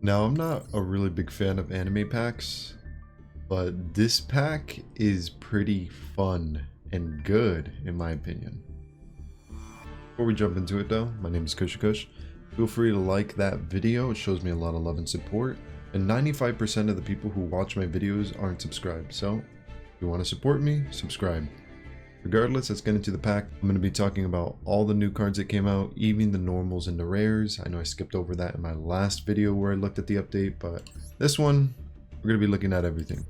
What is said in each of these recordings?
Now, I'm not a really big fan of anime packs, but this pack is pretty fun and good in my opinion. Before we jump into it though, my name is KushiKush. Feel free to like that video, it shows me a lot of love and support. And 95% of the people who watch my videos aren't subscribed, so if you want to support me, subscribe. Regardless, let's get into the pack. I'm going to be talking about all the new cards that came out, even the normals and the rares. I know I skipped over that in my last video where I looked at the update, but this one, we're going to be looking at everything.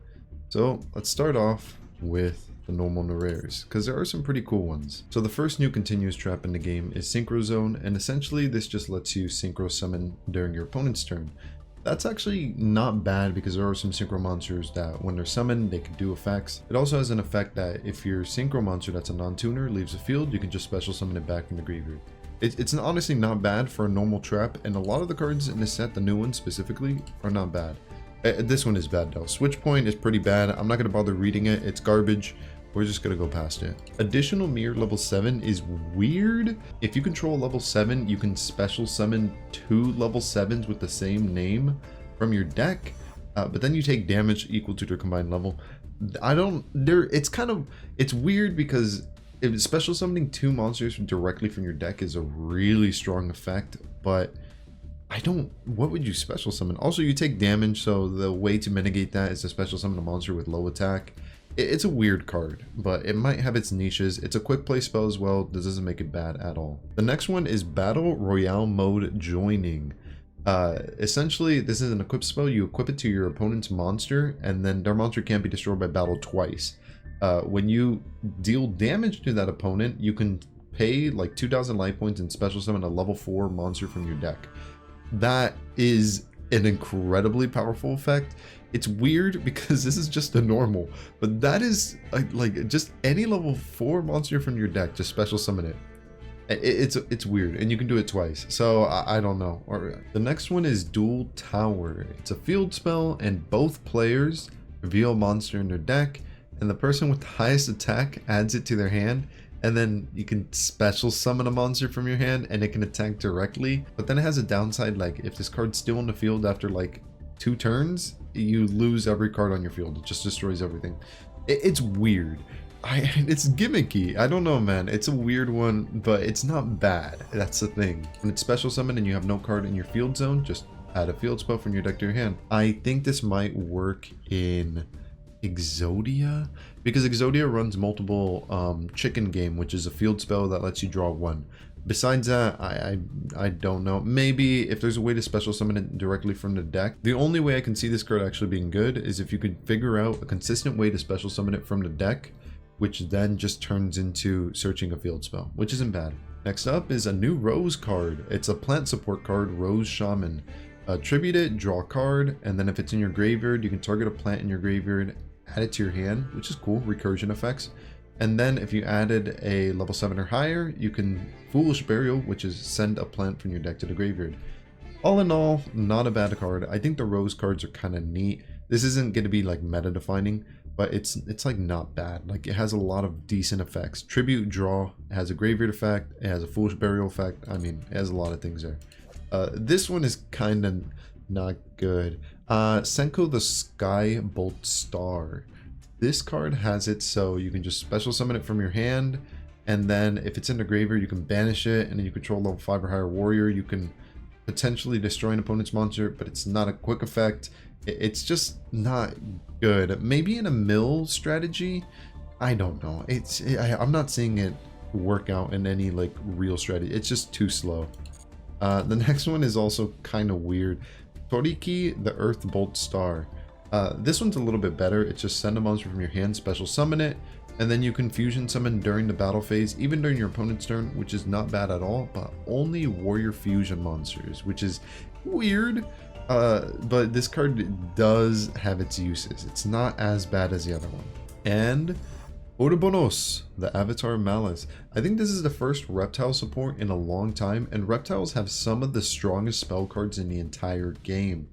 So let's start off with the normal and the rares, because there are some pretty cool ones. So the first new continuous trap in the game is Synchro Zone, and essentially this just lets you synchro summon during your opponent's turn. That's actually not bad because there are some synchro monsters that when they're summoned, they can do effects. It also has an effect that if your synchro monster that's a non-tuner leaves the field, you can just special summon it back from the graveyard. It's honestly not bad for a normal trap, and a lot of the cards in this set, the new ones specifically, are not bad. This one is bad though. Switch Point is pretty bad. I'm not going to bother reading it. It's garbage. We're just going to go past it. Additional Mirror level 7 is weird. If you control level 7, you can special summon 2 level 7s with the same name from your deck. But then you take damage equal to their combined level. It's weird because if special summoning 2 monsters directly from your deck is a really strong effect, but what would you special summon? Also, you take damage, so the way to mitigate that is to special summon a monster with low attack. It's a weird card, but it might have its niches. It's a quick play spell as well. This doesn't make it bad at all. The next one is Battle Royale Mode Joining. Essentially, this is an equip spell. You equip it to your opponent's monster, and then their monster can't be destroyed by battle twice. When you deal damage to that opponent, you can pay like 2,000 life points and special summon a level 4 monster from your deck. That is an incredibly powerful effect. It's weird because this is just a normal, but that is like just any level 4 monster from your deck, just special summon it. It's weird, and you can do it twice, so I don't know. The next one is Duel Tower. It's a field spell, and both players reveal a monster in their deck, and the person with the highest attack adds it to their hand, and then you can special summon a monster from your hand and it can attack directly. But then it has a downside, like if this card's still in the field after like 2 turns, you lose every card on your field. It just destroys everything. It's weird. It's gimmicky. I don't know, man. It's a weird one, but it's not bad. That's the thing. When it's special summoned and you have no card in your field zone, just add a field spell from your deck to your hand. I think this might work in Exodia, because Exodia runs multiple chicken game, which is a field spell that lets you draw 1. Besides that, I don't know. Maybe if there's a way to special summon it directly from the deck. The only way I can see this card actually being good is if you could figure out a consistent way to special summon it from the deck, which then just turns into searching a field spell, which isn't bad. Next up is a new Rose card. It's a plant support card, Rose Shaman. Tribute it, draw a card, and then if it's in your graveyard, you can target a plant in your graveyard, add it to your hand, which is cool, recursion effects. And then if you added a level 7 or higher, you can Foolish Burial, which is send a plant from your deck to the graveyard. All in all, not a bad card. I think the Rose cards are kind of neat. This isn't going to be like meta defining, but it's like not bad. Like it has a lot of decent effects. Tribute, draw, it has a graveyard effect, it has a Foolish Burial effect. I mean, it has a lot of things there. This one is kind of not good. Senko the Skybolt Star. This card has it so you can just special summon it from your hand, and then if it's in the graveyard, you can banish it, and then you control level 5 or higher warrior. You can potentially destroy an opponent's monster, but it's not a quick effect. It's just not good. Maybe in a mill strategy, I don't know. I'm not seeing it work out in any like real strategy. It's just too slow. The next one is also kind of weird. Todoroki, the Earthbolt Star. This one's a little bit better. It's just send a monster from your hand, special summon it, and then you can fusion summon during the battle phase, even during your opponent's turn, which is not bad at all, but only warrior fusion monsters, which is weird. But this card does have its uses. It's not as bad as the other one. And Urubonus, the Avatar of Malice. I think this is the first reptile support in a long time, and reptiles have some of the strongest spell cards in the entire game.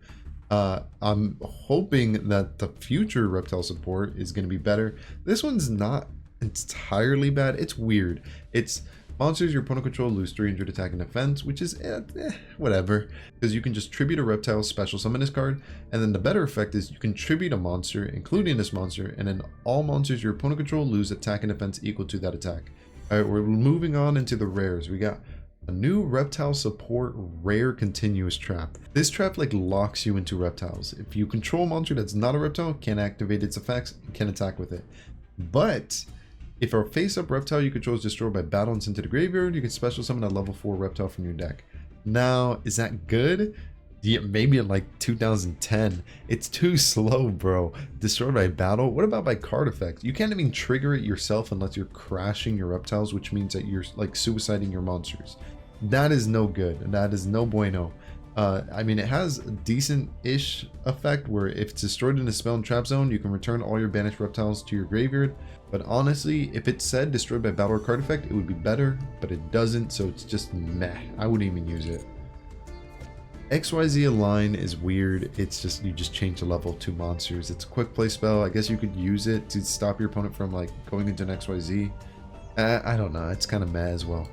I'm hoping that the future reptile support is going to be better. This one's not entirely bad. It's weird. It's Monsters your opponent control lose 300 attack and defense, which is whatever, because you can just tribute a reptile, special summon this card, and then the better effect is you can tribute a monster, including this monster, and then all monsters your opponent control lose attack and defense equal to that attack. Alright, we're moving on into the rares. We got a new reptile support rare continuous trap. This trap like locks you into reptiles. If you control a monster that's not a reptile, can't activate its effects, and can attack with it. But if a face-up reptile you control is destroyed by battle and sent to the graveyard, you can special summon a level 4 reptile from your deck. Now, is that good? Yeah, maybe in like 2010. It's too slow, bro. Destroyed by battle? What about by card effects? You can't even trigger it yourself unless you're crashing your reptiles, which means that you're like suiciding your monsters. That is no good. That is no bueno. I mean, it has a decent-ish effect where if it's destroyed in a spell and trap zone, you can return all your banished reptiles to your graveyard. But honestly, if it said destroyed by battle or card effect, it would be better, but it doesn't, so it's just meh. I wouldn't even use it. Xyz Align is weird. It's just, you just change the level of 2 monsters. It's a quick play spell. I guess you could use it to stop your opponent from like going into an XYZ. I don't know. It's kind of meh as well.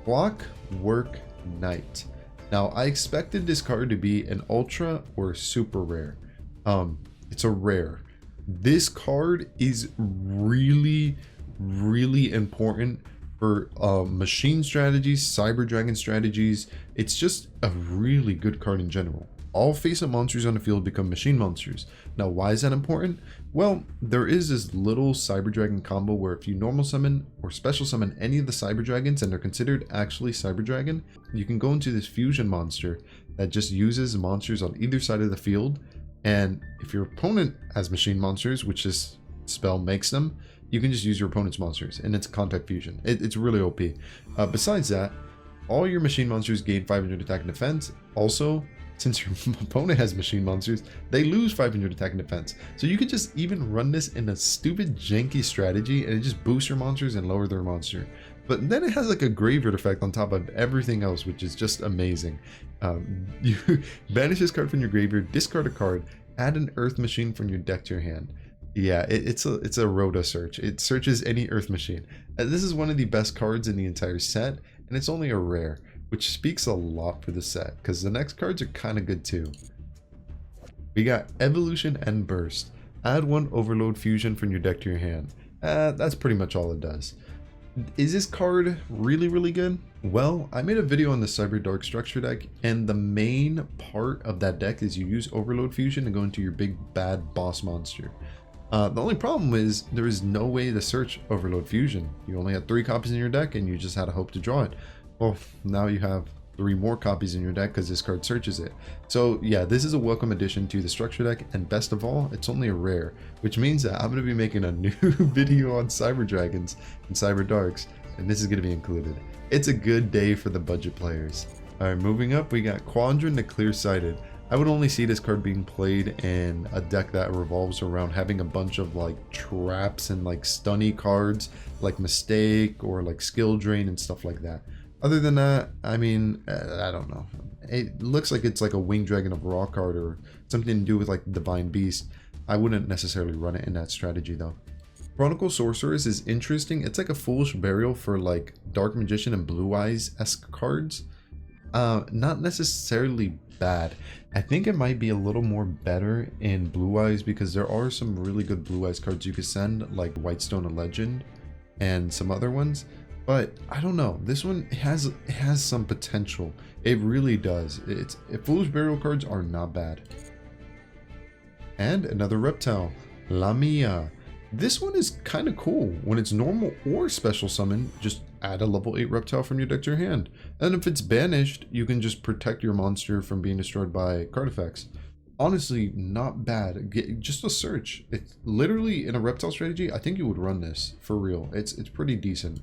Clockwork Night. Now, I expected this card to be an ultra or super rare. It's a rare. This card is really, really important for machine strategies, cyber dragon strategies. It's just a really good card in general. All face-up monsters on the field become machine monsters. Now, why is that important? Well, there is this little cyber dragon combo where if you normal summon or special summon any of the cyber dragons and they're considered actually cyber dragon, you can go into this fusion monster that just uses monsters on either side of the field. And if your opponent has machine monsters, which this spell makes them, you can just use your opponent's monsters, and it's contact fusion. It's really OP. Besides that, all your machine monsters gain 500 attack and defense. Also, since your opponent has machine monsters, they lose 500 attack and defense. So you could just even run this in a stupid janky strategy, and it just boosts your monsters and lower their monster. But then it has like a graveyard effect on top of everything else, which is just amazing. You banish this card from your graveyard, discard a card, add an earth machine from your deck to your hand. Yeah, it's a Rhoda search. It searches any earth machine. This is one of the best cards in the entire set, and it's only a rare, which speaks a lot for the set, because the next cards are kind of good too. We got Evolution and Burst. Add 1 Overload Fusion from your deck to your hand. That's pretty much all it does. Is this card really, really good? Well, I made a video on the Cyber Dark Structure deck, and the main part of that deck is you use Overload Fusion to go into your big bad boss monster. The only problem is there is no way to search Overload Fusion. You only had 3 copies in your deck and you just had to hope to draw it. Well, now you have 3 more copies in your deck because this card searches it. So yeah, this is a welcome addition to the structure deck, and best of all, it's only a rare, which means that I'm going to be making a new video on Cyber Dragons and Cyber Darks, and this is going to be included. It's a good day for the budget players. Alright, moving up, we got Qardan the Clear-Sighted. I would only see this card being played in a deck that revolves around having a bunch of like traps and like stunny cards like Mistake or like Skill Drain and stuff like that. Other than that, I mean, I don't know. It looks like it's like a Winged Dragon of Raw card or something to do with like Divine Beast. I wouldn't necessarily run it in that strategy though. Chronicle Sorceress is interesting. It's like a Foolish Burial for like Dark Magician and Blue Eyes-esque cards. Not necessarily bad. I think it might be a little more better in Blue Eyes because there are some really good Blue Eyes cards you could send, like Whitestone a Legend and some other ones. But I don't know. This one has some potential. It really does. Foolish Burial cards are not bad. And another reptile, Lamia. This one is kind of cool. When it's normal or special summon, just add a level 8 reptile from your deck to your hand. And if it's banished, you can just protect your monster from being destroyed by card effects. Honestly, not bad. Just a search. It's literally in a reptile strategy. I think you would run this for real. It's pretty decent.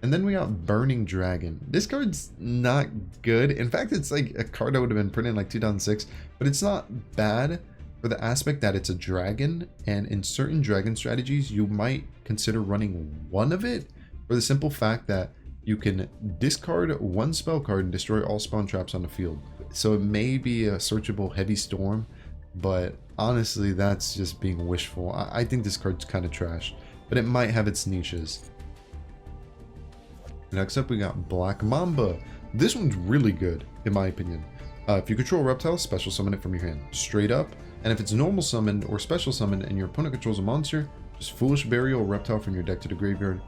And then we got Burning Dragon. This card's not good. In fact, it's like a card that would have been printed in like 2006, but it's not bad for the aspect that it's a dragon, and in certain dragon strategies, you might consider running one of it for the simple fact that you can discard 1 spell card and destroy all spawn traps on the field. So it may be a searchable Heavy Storm, but honestly, that's just being wishful. I think this card's kind of trash, but it might have its niches. Next up, we got Black Mamba. This one's really good, in my opinion. If you control a reptile, special summon it from your hand, straight up. And if it's normal summoned or special summoned and your opponent controls a monster, just Foolish Burial a reptile from your deck to the graveyard.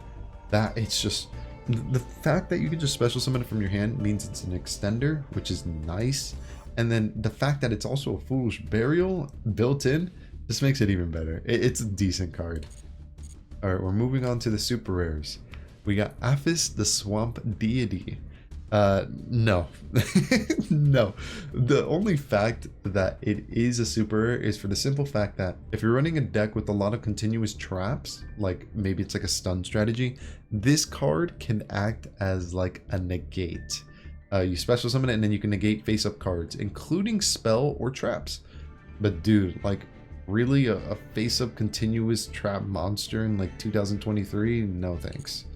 That, it's just, the fact that you can just special summon it from your hand means it's an extender, which is nice. And then the fact that it's also a Foolish Burial built in, just makes it even better. It's a decent card. Alright, we're moving on to the super rares. We got Apophis the Swamp Deity. No. No. The only fact that it is a super rare is for the simple fact that if you're running a deck with a lot of continuous traps, like maybe it's like a stun strategy, this card can act as like a negate. You special summon it and then you can negate face-up cards, including spell or traps. But dude, like, really a face-up continuous trap monster in like 2023? No thanks.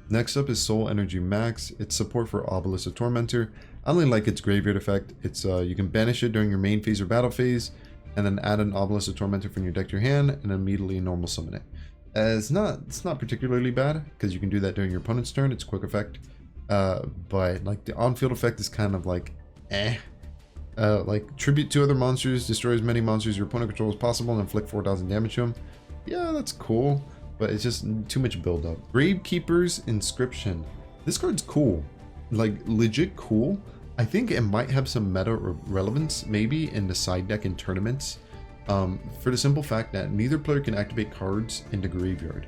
Next up is Soul Energy Max. It's support for Obelisk the Tormentor. I only like its graveyard effect. It's you can banish it during your main phase or battle phase, and then add an Obelisk the Tormentor from your deck to your hand, and immediately normal summon it. It's not particularly bad because you can do that during your opponent's turn. It's a quick effect, but like the on-field effect is kind of like like tribute to other monsters, destroy as many monsters your opponent controls as possible, and inflict 4,000 damage to them. Yeah, that's cool, but it's just too much build-up. Gravekeeper's Inscription. This card's cool, like legit cool. I think it might have some meta relevance, maybe in the side deck in tournaments, for the simple fact that neither player can activate cards in the graveyard.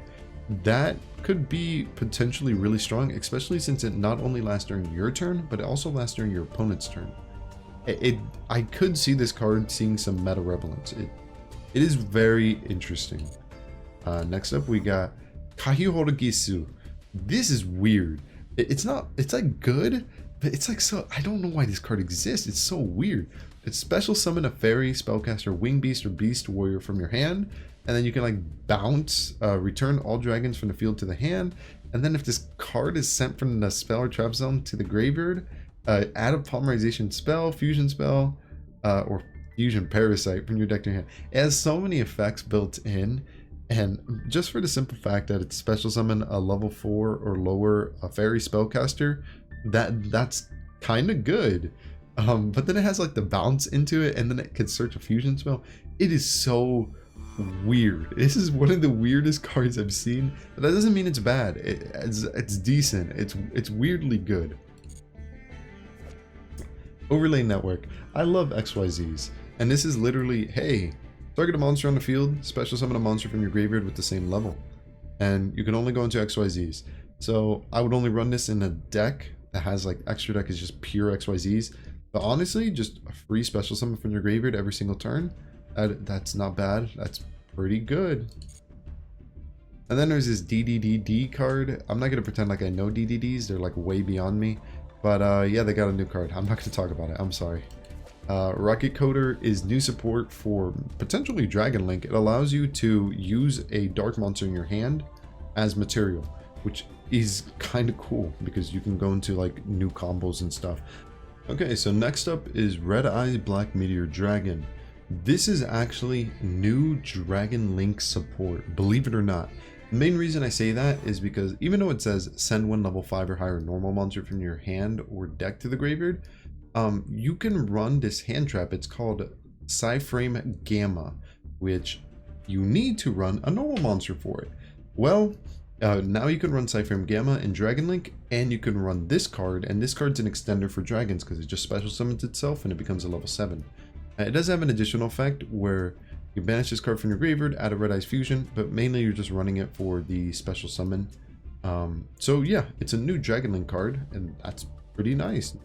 That could be potentially really strong, especially since it not only lasts during your turn, but it also lasts during your opponent's turn. I could see this card seeing some meta relevance. It is very interesting. Next up, we got Kahyoreigetsu. This is weird. It's like good, but it's like so, I don't know why this card exists. It's so weird. It's special summon a fairy, spellcaster, wing beast, or beast warrior from your hand, and then you can like bounce, return all dragons from the field to the hand, and then if this card is sent from the spell or trap zone to the graveyard, add a polymerization spell, fusion spell, or fusion parasite from your deck to your hand. It has so many effects built in, and just for the simple fact that it's special summon a level 4 or lower a fairy spellcaster, that's kind of good. But then it has like the bounce into it, and then it can search a fusion spell. It is so weird. This is one of the weirdest cards I've seen. But that doesn't mean it's bad. It's decent. It's weirdly good. Overlay Network. I love XYZs, and this is literally, hey, target a monster on the field, special summon a monster from your graveyard with the same level, and you can only go into XYZs. So I would only run this in a deck that has like extra deck is just pure XYZs. But honestly, just a free special summon from your graveyard every single turn, that's not bad. That's pretty good. And then there's this DDDD card. I'm not gonna pretend like I know DDDs. They're like way beyond me. But yeah, they got a new card. I'm not going to talk about it. I'm sorry. Rokket Coder is new support for potentially Dragon Link. It allows you to use a dark monster in your hand as material, which is kind of cool because you can go into like new combos and stuff. Okay, so next up is Red Eyes Black Meteor Dragon. This is actually new Dragon Link support, believe it or not. The main reason I say that is because even though it says send one level 5 or higher normal monster from your hand or deck to the graveyard, you can run this hand trap. It's called Psyframe Gamma, which you need to run a normal monster for it. Well, now you can run Psyframe Gamma in Dragon Link, and you can run this card, and this card's an extender for dragons because it just special summons itself and it becomes a level 7. It does have an additional effect where you banish this card from your graveyard, add a Red Eyes Fusion, but mainly you're just running it for the special summon. So yeah, it's a new Dragon Link card, and that's pretty nice.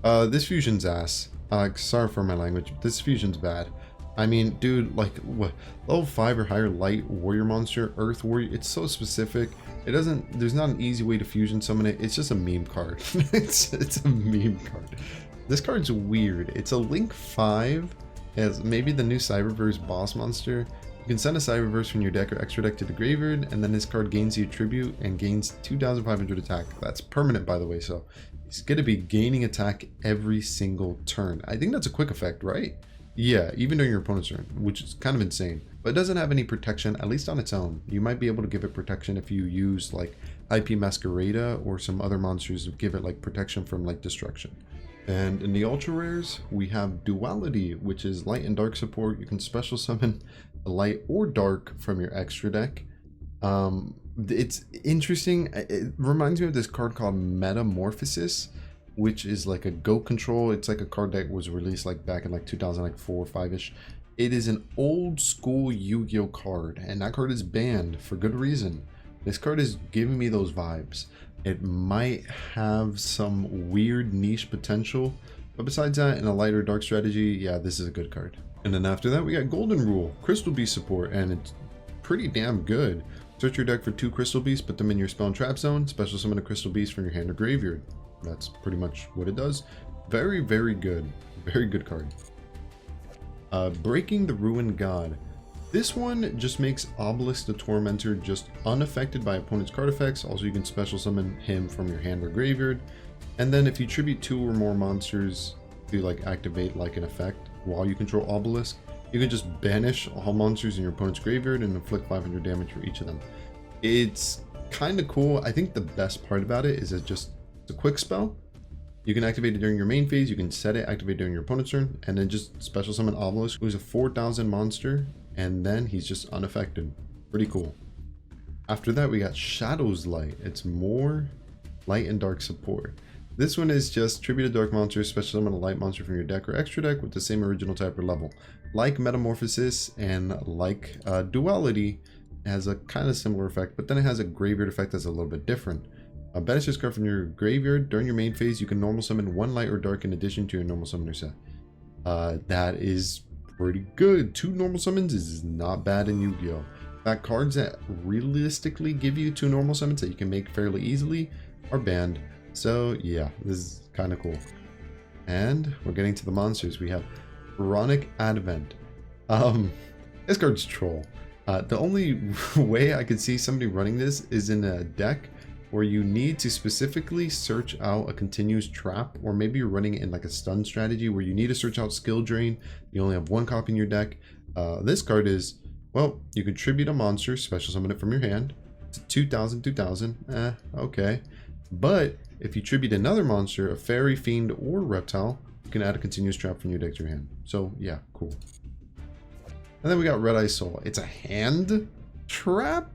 This fusion's ass. Sorry for my language, but this fusion's bad. I mean, dude, like, what? Level 5 or higher light warrior monster, Earth Warrior, it's so specific. It doesn't, there's not an easy way to fusion summon it. It's just a meme card. it's a meme card. This card's weird. It's a Link 5. As maybe the new Cyberverse boss monster. You can send a Cyberverse from your deck or extra deck to the graveyard, and then this card gains you tribute and gains 2,500 attack. That's permanent, by the way, so it's going to be gaining attack every single turn. I think that's a quick effect, right? Yeah, even during your opponent's turn, which is kind of insane. But it doesn't have any protection, at least on its own. You might be able to give it protection if you use like IP Masquerada or some other monsters give it like protection from like destruction. And in the ultra rares, we have Duality, which is light and dark support. You can special summon a light or dark from your extra deck. It's interesting. It reminds me of this card called Metamorphosis, which is like a goat control. It's like a card that was released like back in like 2004 or 5-ish. It is an old school Yu-Gi-Oh card, and that card is banned for good reason. This card is giving me those vibes. It might have some weird niche potential, but besides that, in a light or dark strategy, yeah, this is a good card. And then after that, we got Golden Rule, Crystal Beast support, and it's pretty damn good. Search your deck for 2 Crystal Beasts, put them in your spell and trap zone, special summon a Crystal Beast from your hand or graveyard. That's pretty much what it does. Very, very good. Very good card. Breaking the Ruined God. This one just makes Obelisk the Tormentor just unaffected by opponent's card effects. Also, you can special summon him from your hand or graveyard. And then if you tribute 2 or more monsters to like activate like an effect while you control Obelisk, you can just banish all monsters in your opponent's graveyard and inflict 500 damage for each of them. It's kind of cool. I think the best part about it is it's a quick spell. You can activate it during your main phase, you can set it, activate during your opponent's turn, and then just special summon Obelisk, who's a 4,000 monster, and then he's just unaffected. Pretty cool. After that, we got Shadow's Light. It's more light and dark support. This one is just tribute a dark monster, special summon a light monster from your deck or extra deck with the same original type or level. Like Metamorphosis and like Duality, it has a kind of similar effect, but then it has a graveyard effect that's a little bit different. Banish this card from your graveyard. During your main phase, you can normal summon 1 light or dark in addition to your normal summoner set. That is pretty good. 2 normal summons is not bad in Yu-Gi-Oh! That cards that realistically give you 2 normal summons that you can make fairly easily are banned. So yeah, this is kind of cool. And we're getting to the monsters. We have Pharaonic Advent. This card's troll. The only way I could see somebody running this is in a deck where you need to specifically search out a continuous trap, or maybe you're running it in like a stun strategy where you need to search out skill drain. You only have 1 copy in your deck. This card is, well, you can tribute a monster, special summon it from your hand. It's 2,000. Okay. But if you tribute another monster, a fairy, fiend, or reptile, you can add a continuous trap from your deck to your hand. So yeah, cool. And then we got Red Eye Soul. It's a hand trap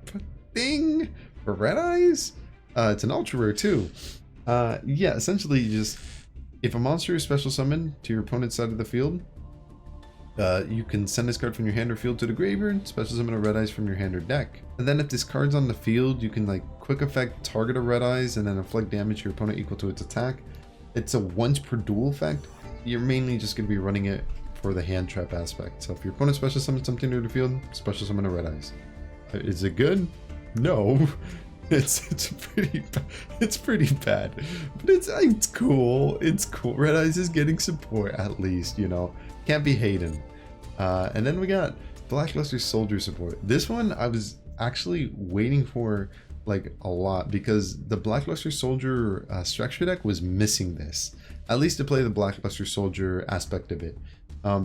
thing for Red Eyes. It's an ultra rare too. Yeah, essentially you just, if a monster is special summoned to your opponent's side of the field, you can send this card from your hand or field to the graveyard, special summon a Red Eyes from your hand or deck. And then if this card's on the field, you can like quick effect target a Red Eyes and then inflict damage to your opponent equal to its attack. It's a once per duel effect. You're mainly just going to be running it for the hand trap aspect. So if your opponent special summons something to the field, special summon a Red Eyes. Is it good? No. It's pretty bad, but it's cool. It's cool. Red Eyes is getting support at least, you know. Can't be hating. And then we got Blackluster Soldier support. This one I was actually waiting for like a lot because the Blackluster Soldier structure deck was missing this, at least to play the Blackluster Soldier aspect of it.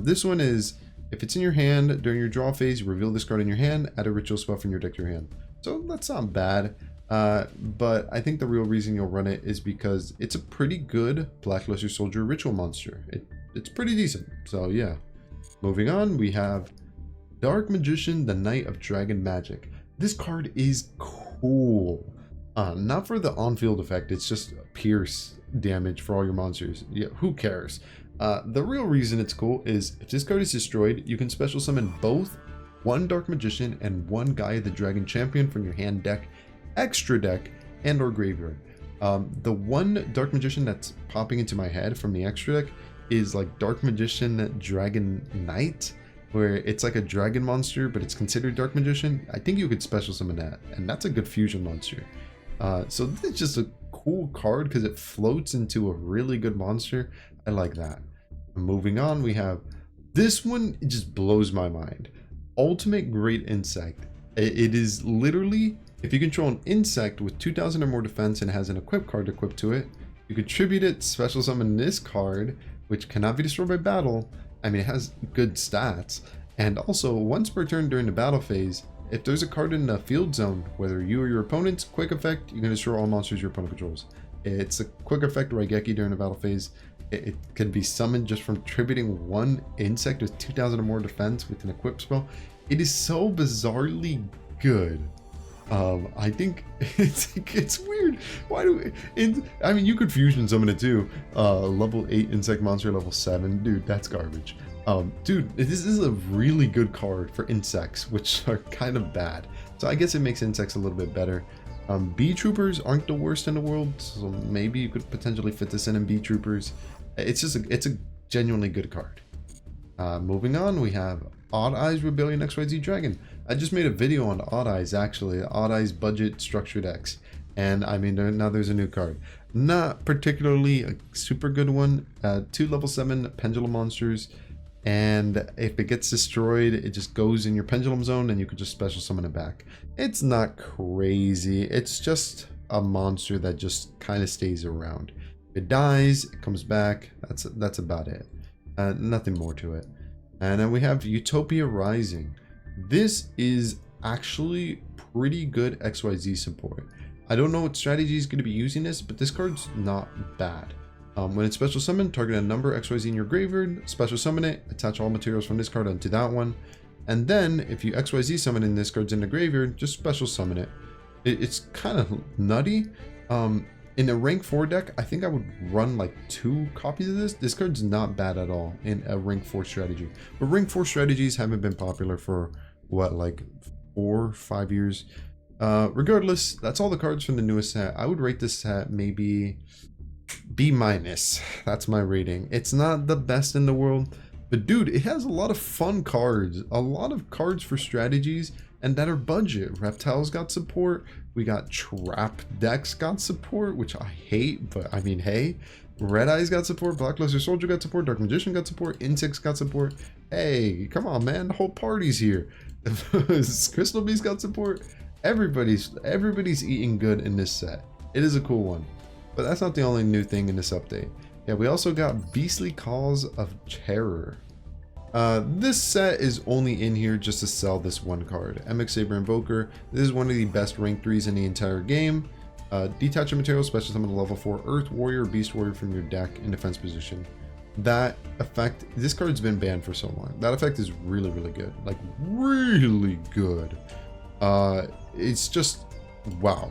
This one is, if it's in your hand during your draw phase, you reveal this card in your hand, add a ritual spell from your deck to your hand. So that's not bad. But I think the real reason you'll run it is because it's a pretty good Blackluster Soldier ritual monster. It's pretty decent. So yeah. Moving on, we have Dark Magician, the Knight of Dragon Magic. This card is cool. Not for the on-field effect, it's just pierce damage for all your monsters. Yeah, who cares? The real reason it's cool is if this card is destroyed, you can special summon both 1 Dark Magician and 1 Gaia the Dragon Champion from your hand, deck, extra deck, and or graveyard. The 1 Dark Magician that's popping into my head from the extra deck is like Dark Magician Dragon Knight, where it's like a dragon monster, but it's considered Dark Magician. I think you could special summon that, and that's a good fusion monster. So this is just a cool card because it floats into a really good monster. I like that. Moving on, we have this one. It just blows my mind. Ultimate Great Insect. It is literally, if you control an insect with 2,000 or more defense and has an equip card equipped to it, you could tribute it, special summon this card, which cannot be destroyed by battle. I mean, it has good stats. And also, once per turn during the battle phase, if there's a card in the field zone, whether you or your opponent's, quick effect, you can destroy all monsters your opponent controls. It's a quick effect Raigeki during the battle phase. It can be summoned just from tributing one insect with 2000 or more defense with an equip spell. It is so bizarrely good. I think it's weird. Why do I mean, you could fusion summon it too. Level 8 insect monster, level 7. Dude, that's garbage. Dude, this is a really good card for insects, which are kind of bad. So I guess it makes insects a little bit better. Bee Troopers aren't the worst in the world, so maybe you could potentially fit this in Bee Troopers. It's a genuinely good card. Moving on, we have Odd Eyes Rebellion XYZ Dragon. I just made a video on Odd Eyes, actually. Odd Eyes budget structured X. And I mean, now there's a new card. Not particularly a super good one. 2 level 7 pendulum monsters. And if it gets destroyed, it just goes in your pendulum zone and you can just special summon it back. It's not crazy. It's just a monster that just kind of stays around. If it dies, it comes back. That's about it. Nothing more to it. And then we have Utopia Rising. This is actually pretty good XYZ support. I don't know what strategy is going to be using this, but this card's not bad. When it's special summoned, target a number XYZ in your graveyard, special summon it, attach all materials from this card onto that one. And then, if you XYZ summon in this card's in the graveyard, just special summon it. It's kind of nutty. In a rank 4 deck, I think I would run like 2 copies of this. This card's not bad at all in a rank 4 strategy. But rank 4 strategies haven't been popular for, what, like 4 or 5 years? Regardless, that's all the cards from the newest set. I would rate this set maybe B-. That's my rating. It's not the best in the world, but dude, it has a lot of fun cards. A lot of cards for strategies, and that are budget. Reptiles got support. We got Trap Decks got support, which I hate, but I mean, hey. Red Eyes got support. Blackluster Soldier got support. Dark Magician got support. Insects got support. Hey, come on, man. The whole party's here. Crystal Beast got support. Everybody's eating good in this set. It is a cool one. But that's not the only new thing in this update. Yeah, we also got Beastly Calls of Terror. This set is only in here just to sell this one card. MX Saber Invoker. This is one of the best rank 3s in the entire game. Detach your material, special summon a level 4 Earth Warrior, Beast Warrior from your deck in defense position. That effect, this card's been banned for so long. That effect is really, really good. Like, really good. It's just, wow.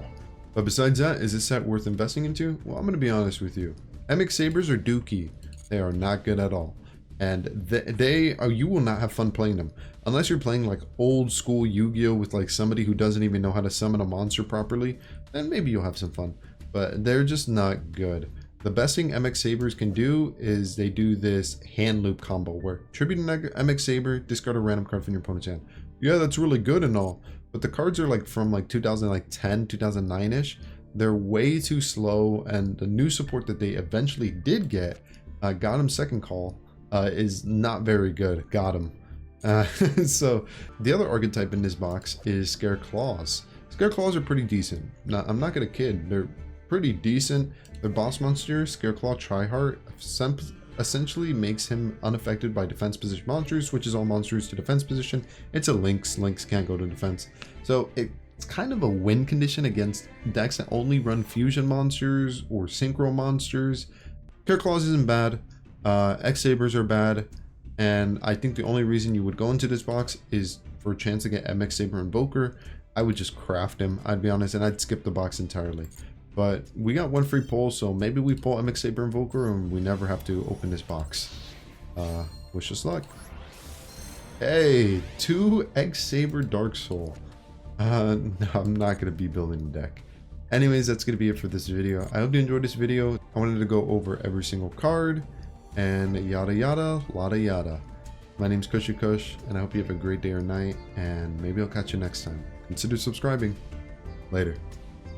But besides that, is this set worth investing into? Well, I'm going to be honest with you. MX Sabers are dookie. They are not good at all. And you will not have fun playing them. Unless you're playing like old school Yu-Gi-Oh with like somebody who doesn't even know how to summon a monster properly, then maybe you'll have some fun. But they're just not good. The best thing MX Sabers can do is they do this hand loop combo where tribute an MX Saber, discard a random card from your opponent's hand. Yeah, that's really good and all, but the cards are like from like 2010, 2009-ish. They're way too slow, and the new support that they eventually did get, got him second call, is not very good. Got him. So the other archetype in this box is Scare Claws. Scare Claws are pretty decent. Now, I'm not gonna kid, they're pretty decent. Their boss monster, Scareclaw Tryhard, essentially makes him unaffected by defense position monsters, switches all monsters to defense position. It's a Lynx. Lynx can't go to defense. So it's kind of a win condition against decks that only run fusion monsters or synchro monsters. Scare Claws isn't bad. X-Sabers are bad. And I think the only reason you would go into this box is for a chance to get MX Saber Invoker. I would just craft him, I'd be honest, and I'd skip the box entirely. But we got one free pull, so maybe we pull MX Saber Invoker and we never have to open this box. Wish us luck. Hey, 2 X-Saber Dark Soul. No, I'm not going to be building a deck. Anyways, that's going to be it for this video. I hope you enjoyed this video. I wanted to go over every single card and yada yada, lada yada. My name's KushiKush, and I hope you have a great day or night, and maybe I'll catch you next time. Consider subscribing. Later.